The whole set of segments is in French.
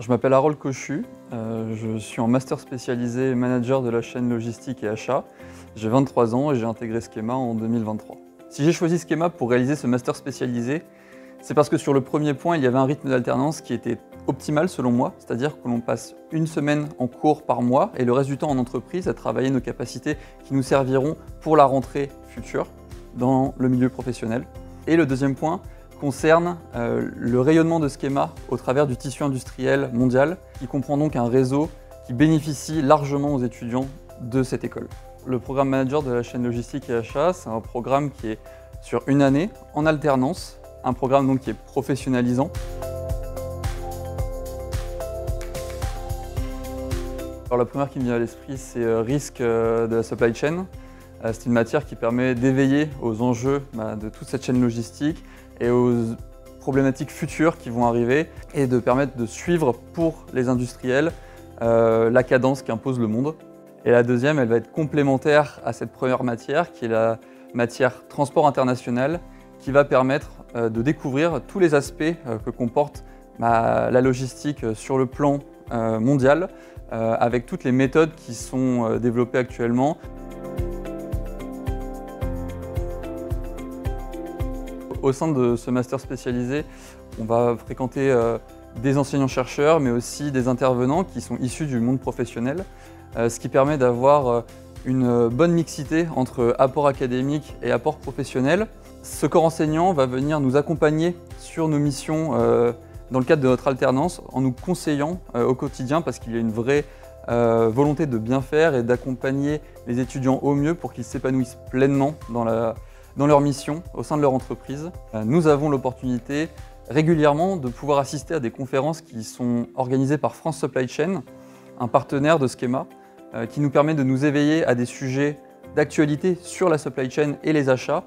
Je m'appelle Harold Cochu, je suis en master spécialisé manager de la chaîne logistique et achat. J'ai 23 ans et j'ai intégré Schema en 2023. Si j'ai choisi Schema pour réaliser ce master spécialisé, c'est parce que sur le premier point, il y avait un rythme d'alternance qui était optimal selon moi, c'est-à-dire que l'on passe une semaine en cours par mois et le reste du temps en entreprise à travailler nos capacités qui nous serviront pour la rentrée future dans le milieu professionnel. Et le deuxième point concerne le rayonnement de Schema au travers du tissu industriel mondial, qui comprend donc un réseau qui bénéficie largement aux étudiants de cette école. Le programme manager de la chaîne logistique et achat, c'est un programme qui est sur une année en alternance, un programme donc qui est professionnalisant. Alors la première qui me vient à l'esprit, c'est risque de la supply chain. C'est une matière qui permet d'éveiller aux enjeux de toute cette chaîne logistique et aux problématiques futures qui vont arriver et de permettre de suivre pour les industriels la cadence qu'impose le monde. Et la deuxième, elle va être complémentaire à cette première matière qui est la matière transport international qui va permettre de découvrir tous les aspects que comporte la logistique sur le plan mondial avec toutes les méthodes qui sont développées actuellement. Au sein de ce master spécialisé, on va fréquenter des enseignants-chercheurs, mais aussi des intervenants qui sont issus du monde professionnel, ce qui permet d'avoir une bonne mixité entre apport académique et apport professionnel. Ce corps enseignant va venir nous accompagner sur nos missions dans le cadre de notre alternance, en nous conseillant au quotidien, parce qu'il y a une vraie volonté de bien faire et d'accompagner les étudiants au mieux pour qu'ils s'épanouissent pleinement dans leur mission au sein de leur entreprise. Nous avons l'opportunité régulièrement de pouvoir assister à des conférences qui sont organisées par France Supply Chain, un partenaire de Schema, qui nous permet de nous éveiller à des sujets d'actualité sur la supply chain et les achats.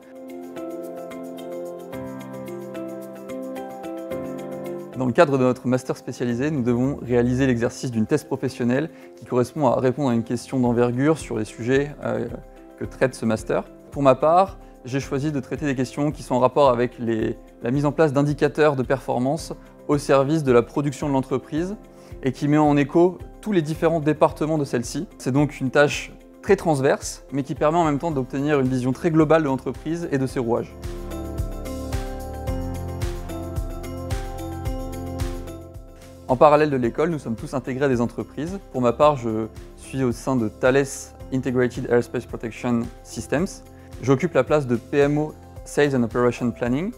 Dans le cadre de notre master spécialisé, nous devons réaliser l'exercice d'une thèse professionnelle qui correspond à répondre à une question d'envergure sur les sujets que traite ce master. Pour ma part, j'ai choisi de traiter des questions qui sont en rapport avec la mise en place d'indicateurs de performance au service de la production de l'entreprise et qui met en écho tous les différents départements de celle-ci. C'est donc une tâche très transverse, mais qui permet en même temps d'obtenir une vision très globale de l'entreprise et de ses rouages. En parallèle de l'école, nous sommes tous intégrés à des entreprises. Pour ma part, je suis au sein de Thales Integrated Aerospace Protection Systems. J'occupe la place de PMO Sales and Operation Planning,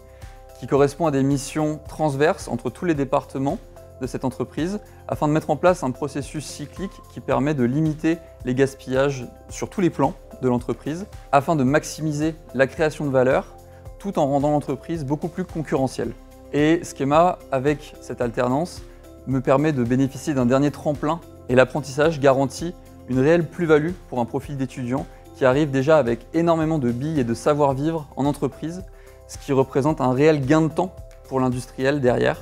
qui correspond à des missions transverses entre tous les départements de cette entreprise, afin de mettre en place un processus cyclique qui permet de limiter les gaspillages sur tous les plans de l'entreprise, afin de maximiser la création de valeur, tout en rendant l'entreprise beaucoup plus concurrentielle. Et Schema, avec cette alternance, me permet de bénéficier d'un dernier tremplin et l'apprentissage garantit une réelle plus-value pour un profil d'étudiant qui arrive déjà avec énormément de billes et de savoir-vivre en entreprise, ce qui représente un réel gain de temps pour l'industriel derrière.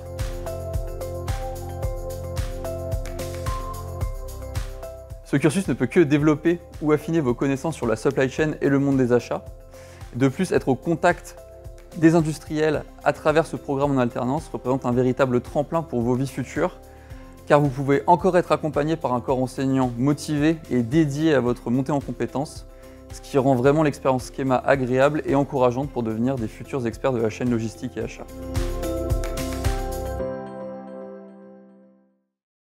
Ce cursus ne peut que développer ou affiner vos connaissances sur la supply chain et le monde des achats. De plus, être au contact des industriels à travers ce programme en alternance représente un véritable tremplin pour vos vies futures, car vous pouvez encore être accompagné par un corps enseignant motivé et dédié à votre montée en compétences, ce qui rend vraiment l'expérience Schema agréable et encourageante pour devenir des futurs experts de la chaîne logistique et achat.